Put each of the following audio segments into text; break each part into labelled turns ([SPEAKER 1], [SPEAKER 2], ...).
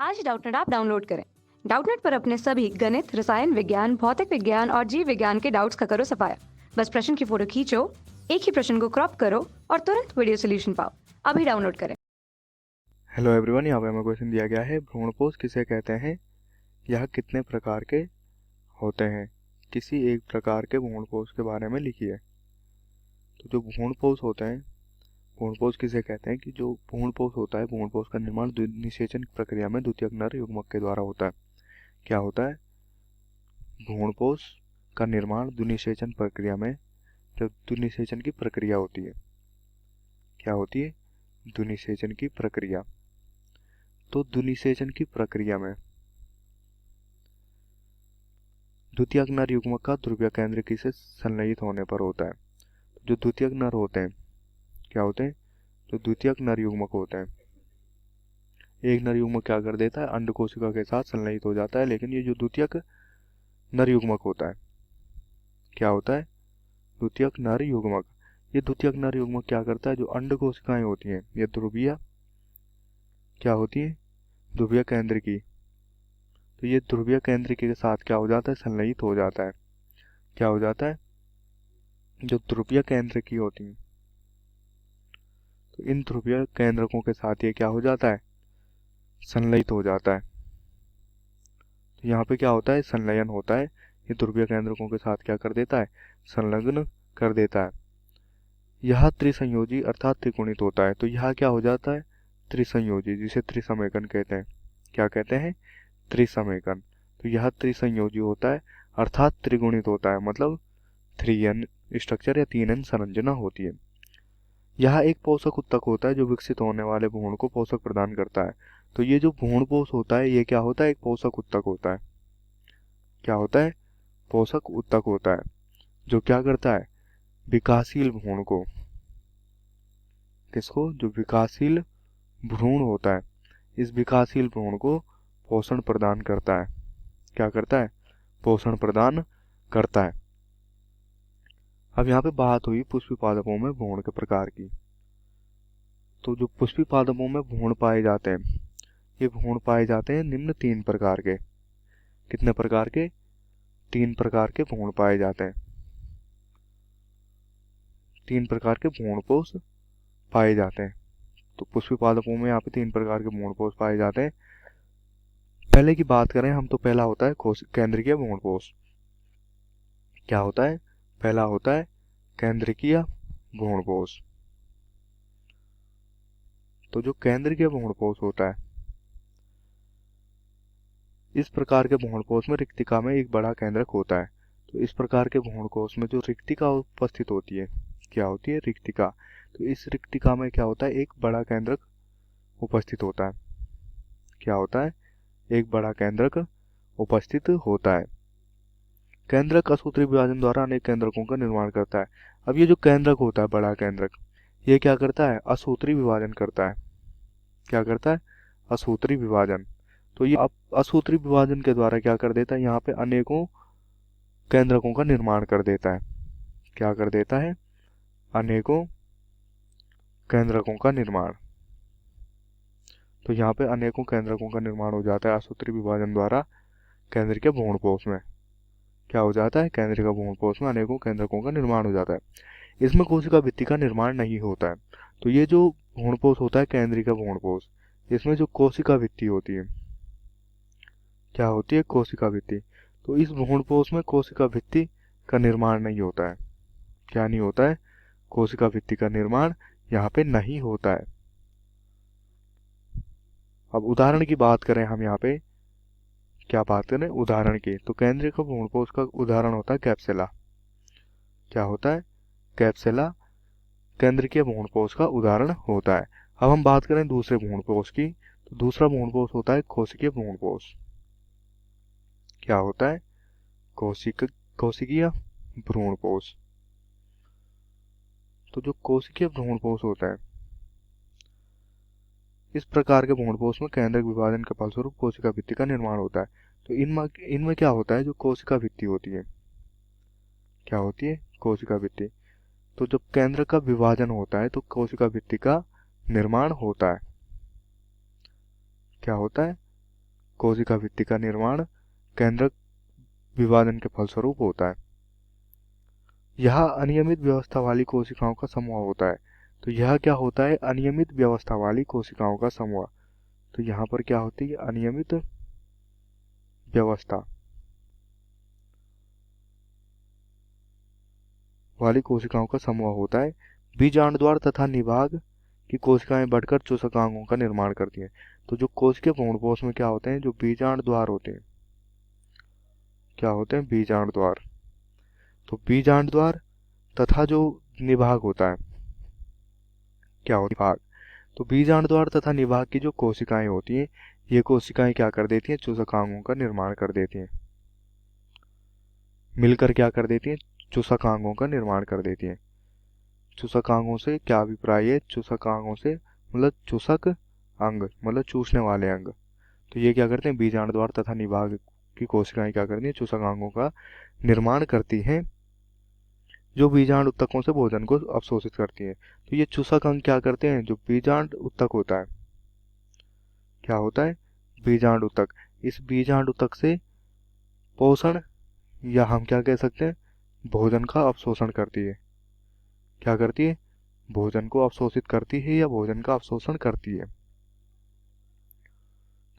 [SPEAKER 1] आज Doubtnut app download करें। Doubtnut पर अपने सभी गणित, रसायन विज्ञान, भौतिक विज्ञान और जीव विज्ञान के डाउट्स का करो सफाया। बस प्रश्न की फोटो खींचो, एक ही प्रश्न को क्रॉप करो और तुरंत वीडियो सोल्यूशन पाओ। अभी डाउनलोड करें।
[SPEAKER 2] हेलो एवरीवन, यहाँ पे हमें क्वेश्चन दिया गया है भ्रूणपोष किसे कहते हैं, यह कितने प्रकार के होते हैं, किसी एक प्रकार के भ्रूणपोष के बारे में लिखिए। तो जो भ्रूणपोष होते हैं, भ्रूणपोष किसे कहते हैं कि जो भ्रूणपोष होता है, भ्रूणपोष का निर्माण निषेचन प्रक्रिया में द्वितीयक नर युग्मक के द्वारा होता है। क्या होता है? भ्रूणपोष का निर्माण द्विनिषेचन प्रक्रिया में, जब द्विनिषेचन की प्रक्रिया होती है, क्या होती है? द्विनिषेचन की प्रक्रिया। तो द्विनिषेचन की प्रक्रिया में द्वितीयक नर युग्मक का ध्रुवीय केंद्रकी से संलयित होने पर होता है। जो द्वितीयक नर होते हैं, क्या होते हैं? जो द्वितीयक नर युग्मक होते हैं, एक नर युग्मक क्या कर देता है? अंड कोशिका के साथ संलयित हो जाता है। लेकिन ये जो द्वितीयक नर युग्मक होता है, क्या होता है? द्वितीयक नर युग्मक। ये द्वितीयक नर युग्मक क्या करता है? जो अंड कोशिकाएं होती हैं, ये ध्रुवीय क्या होती है? ध्रुवीय केंद्रकी। तो ये ध्रुवीय केंद्रकी के साथ क्या हो जाता है? संलयित हो जाता है। क्या हो जाता है? जो ध्रुवीय केंद्रकी होती है, तो इन ध्रुवीय केंद्रकों के साथ ये क्या हो जाता है? संलयित हो जाता है। तो यहाँ पे क्या होता है? संलयन होता है। ये ध्रुवीय केंद्रकों के साथ क्या कर देता है? संलग्न कर देता है। यह त्रिसंयोजी अर्थात त्रिगुणित होता है। तो यह क्या हो जाता है? त्रिसंयोजी, जिसे त्रिसमेकन कहते हैं। क्या कहते हैं? त्रिसमेकन। तो यह त्रिसंयोजी होता है अर्थात त्रिगुणित होता है, मतलब 3n स्ट्रक्चर या 3n संरचना होती है। यह एक पोषक उत्तक होता है जो विकसित होने वाले भ्रूण को पोषक प्रदान करता है। तो ये जो भ्रूणपोष होता है, ये क्या होता है? एक पोषक उत्तक होता है। क्या होता है? पोषक उत्तक होता है, जो क्या करता है? विकासशील भ्रूण को, किसको? जो विकासशील भ्रूण होता है, इस विकासशील भ्रूण को पोषण प्रदान करता है। क्या करता है? पोषण प्रदान करता है। अब यहाँ पे बात हुई पुष्पी पादपों में भ्रूण के प्रकार की। तो जो पुष्पी पादपों में भ्रूण पाए जाते हैं, ये भ्रूण पाए जाते हैं निम्न 3 प्रकार के। कितने प्रकार के? 3 प्रकार के भ्रूण पाए जाते हैं। 3 प्रकार के भ्रूणपोष पाए जाते हैं। तो पुष्पी पादपों में यहाँ पे 3 प्रकार के भ्रूणपोष पाए जाते हैं। पहले की बात करें हम, तो पहला होता है केंद्रकीय भ्रूणपोष। क्या होता है? पहला होता है केंद्रकीय भ्रूणपोष। तो जो केंद्रकीय भ्रूणपोष होता है, इस प्रकार के भ्रूणकोश में रिक्तिका में एक बड़ा केंद्रक होता है। तो इस प्रकार के भ्रूणकोश में जो रिक्तिका उपस्थित होती है, क्या होती है? रिक्तिका। तो इस रिक्तिका में क्या होता है? एक बड़ा केंद्रक उपस्थित होता है। क्या होता है? एक बड़ा केंद्रक उपस्थित होता है। केंद्रक असूत्री विभाजन द्वारा अनेक केंद्रकों का निर्माण करता है। अब ये जो केंद्रक होता है, बड़ा केंद्रक, ये क्या करता है? असूत्री विभाजन करता है। क्या करता है? असूत्री विभाजन। तो ये असूत्री विभाजन के द्वारा क्या कर देता है? यहाँ पे अनेकों केंद्रकों का निर्माण कर देता है। क्या कर देता है? अनेकों केंद्रकों का निर्माण। तो यहाँ पे अनेकों केंद्रकों का निर्माण हो जाता है असूत्री विभाजन द्वारा केंद्रीय भ्रूणपोष में। क्या हो जाता है? केंद्रीय भ्रूणपोष में अनेकों केंद्रकों का निर्माण हो जाता है। इसमें कोशिका भित्ति का निर्माण नहीं होता है। तो ये जो भ्रूणपोष होता है, केंद्रीय भ्रूणपोष, इसमें जो कोशिका भित्ति होती है, क्या होती है? कोशिका भित्ति। तो इस भ्रूणपोष में कोशिका भित्ति का निर्माण नहीं होता है। क्या नहीं होता है? कोशिका भित्ति का निर्माण यहाँ पे नहीं होता है। अब उदाहरण की बात करें हम, यहाँ पे क्या बात करें? उदाहरण की, तो केंद्रीय भ्रूणपोष का उदाहरण होता है कैप्सुला। क्या होता है? कैप्सुला केंद्रीय भ्रूणपोष का उदाहरण होता है। अब हम बात करें दूसरे भ्रूणपोष की, तो दूसरा भ्रूणपोष होता है कोशिकीय भ्रूणपोष। क्या होता है? कोशिकीय भ्रूणपोष। तो जो कोशिकीय भ्रूणपोष होता है, इस प्रकार के भ्रूणपोष में केंद्रक विभाजन के फलस्वरूप कोशिका भित्ति का निर्माण होता है। तो इनमें क्या होता है? जो कोशिका भित्ति होती है, क्या होती है? कोशिका भित्ति। तो जब केंद्र का विभाजन होता है, तो कोशिका भित्ति का निर्माण होता है। क्या होता है? कोशिका भित्ति का निर्माण केंद्रक विभाजन के फलस्वरूप होता है। यह अनियमित व्यवस्था वाली कोशिकाओं का समूह होता है। तो यह क्या होता है? अनियमित व्यवस्था वाली कोशिकाओं का समूह। तो यहाँ पर क्या होती है? अनियमित व्यवस्था वाली कोशिकाओं का समूह होता है। बीजांडद्वार तथा निभाग की कोशिकाएं बढ़कर चूसकांगों का निर्माण करती हैं। तो जो कोशिकीय भ्रूणपोष में क्या होते हैं? जो बीजांडद्वार होते हैं, क्या होते हैं? बीजांडद्वार। तो बीजांडद्वार तथा जो निभाग होता है, क्या होता है? निभाग। तो बीजांडद्वार तथा निभाग की जो कोशिकाएं होती हैं, ये कोशिकाएं क्या कर देती हैं? चूसकांगों का निर्माण कर देती हैं। मिलकर क्या कर देती हैं? चूसकांगों का निर्माण कर देती हैं। चूसकांगों से क्या अभिप्राय है? चूसकांगों से मतलब चूसक अंग, मतलब चूसने वाले अंग। तो ये क्या करते हैं? बीजांडद्वार तथा निभाग की कोशिकाएं क्या करती हैं? चूसकांगों का निर्माण करती हैं, जो बीजांड उत्तकों से भोजन को अवशोषित करती हैं। तो ये चूसक अंग क्या करते हैं? जो बीजांड उत्तक होता है, क्या होता है? बीजांड उत्तक। इस बीजांड उत्तक से पोषण, या हम क्या कह सकते हैं? भोजन का अवशोषण करती है। क्या करती है? भोजन को अवशोषित करती है या भोजन का अवशोषण करती है।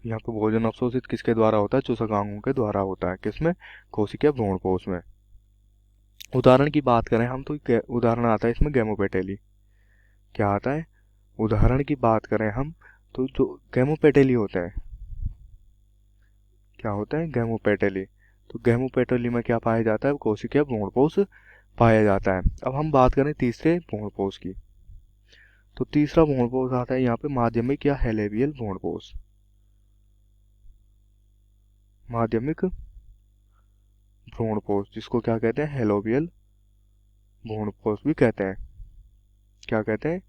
[SPEAKER 2] यहाँ पे भोजन अवशोषित किसके द्वारा होता है? चूसकांगों के द्वारा होता है। किसमें? कोशिकीय भ्रूणपोष में। उदाहरण की बात करें हम तो उदाहरण आता है इसमें गैमोपेटेली। क्या आता है? उदाहरण की बात करें हम तो जो गैमोपेटेली होते हैं, क्या होते हैं? गैमोपेटेली। तो गैमोपेटेली में क्या पाया जाता है? कोशिकीय भ्रूणपोष पाया जाता है। अब हम बात करें तीसरे भ्रूणपोष की। तो तीसरा भ्रूणपोष आता है यहाँ पे माध्यमिक या हेलेवियल भ्रूणपोष। माध्यमिक भ्रूणपोष, जिसको क्या कहते हैं? हेलोवियल भ्रूणपोष भी कहते हैं। क्या कहते हैं?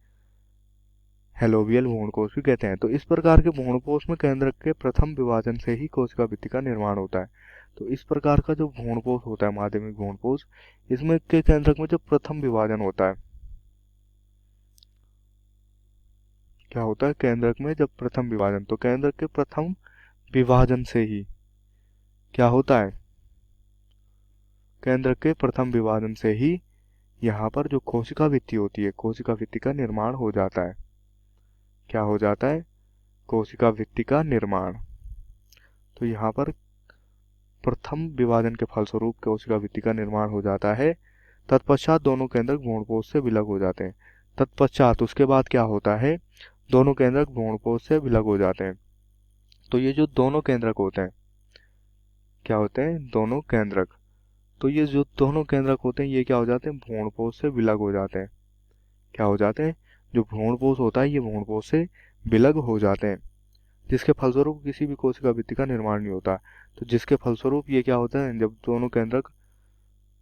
[SPEAKER 2] हेलोवियल भ्रूणकोष भी कहते हैं। तो इस प्रकार के भ्रूणपोष में केंद्रक के प्रथम विभाजन से ही कोशिका भित्ति का निर्माण होता है। तो इस प्रकार का जो भ्रूणपोष होता है, माध्यमिक भ्रूणपोष, इसमें के केंद्रक में जो प्रथम विभाजन होता है, क्या होता है? केंद्रक में जब प्रथम विभाजन, तो केंद्रक के प्रथम विभाजन से ही क्या होता है? केंद्रक के प्रथम विभाजन से ही यहाँ पर जो कोशिका भित्ति होती है, कोशिका भित्ति का निर्माण हो जाता है। क्या हो जाता है? कोशिका भित्ति का निर्माण। तो यहाँ पर प्रथम विभाजन के फलस्वरूप कोशिका भित्ति का निर्माण हो जाता है। तत्पश्चात दोनों केंद्रक भ्रूणपोष से विलग हो जाते हैं। तत्पश्चात उसके बाद क्या होता है? दोनों केंद्रक भ्रूणपोष से विलग हो जाते हैं। तो ये जो दोनों केंद्रक होते हैं, क्या होते हैं? दोनों केंद्रक। तो ये जो दोनों केंद्रक होते हैं, ये क्या हो जाते हैं? भ्रूणपोष से विलग हो जाते हैं। क्या हो जाते हैं? जो भ्रूणपोष होता है, ये भ्रूणपोष से विलग हो जाते हैं, जिसके फलस्वरूप किसी भी कोशिका भित्ति का निर्माण नहीं होता। तो जिसके फलस्वरूप ये क्या होता है? जब दोनों केंद्रक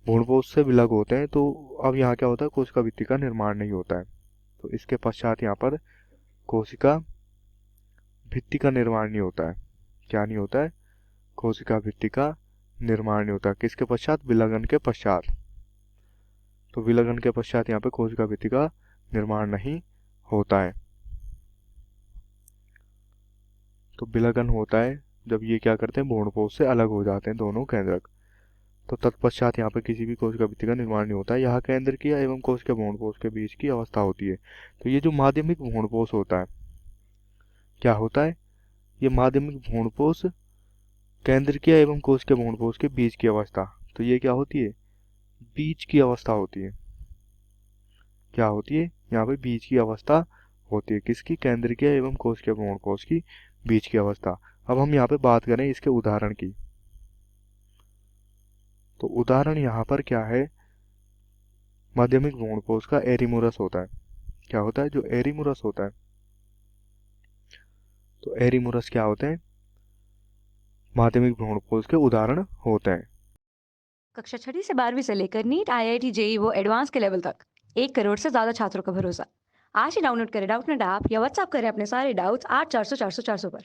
[SPEAKER 2] भ्रूणपोष से विलग होते हैं, तो अब यहाँ क्या होता है? कोशिका भित्ति का निर्माण नहीं होता है। तो इसके पश्चात यहाँ पर कोशिका भित्ति का निर्माण नहीं होता है। क्या नहीं होता है? कोशिका भित्ति का निर्माण नहीं होता। किसके पश्चात? विलगन के पश्चात। तो विलगन के पश्चात यहाँ पे कोशिका भित्ति का निर्माण नहीं होता है। तो विलगन होता है जब ये क्या करते हैं? भ्रूणपोष से अलग हो जाते हैं दोनों केंद्रक। तो तत्पश्चात यहाँ पे किसी भी कोशिका भित्ति का निर्माण नहीं होता है। यहाँ केंद्रकीय एवं कोशिका भ्रूणपोष के बीच की अवस्था होती है। तो ये जो माध्यमिक भ्रूणपोष होता है, क्या होता है? ये माध्यमिक भ्रूणपोष केंद्रकीय एवं कोशिका भ्रूणपोष के बीच की अवस्था। तो ये क्या होती है? बीच की अवस्था होती है। क्या होती है? यहाँ पे बीच की अवस्था होती है। किसकी? केंद्रकीय एवं कोशिका भ्रूणपोष की बीच की अवस्था। अब हम यहाँ पे बात करें इसके उदाहरण की। तो उदाहरण यहाँ पर क्या है? माध्यमिक भ्रूणपोष का एरीमुरस होता है। क्या होता है? जो एरीमुरस होता है, तो एरीमुरस क्या होते हैं? माध्यमिक भ्रूणपोष के उदाहरण होते हैं।
[SPEAKER 1] कक्षा 6वीं से 12वीं से लेकर नीट, आईआईटी, जेईई वो एडवांस के लेवल तक 1 करोड़ से ज्यादा छात्रों का भरोसा। आज ही डाउनलोड करें डाउटनेट ऐप या व्हाट्सएप करें अपने सारे डाउट्स 8400 400 400 पर।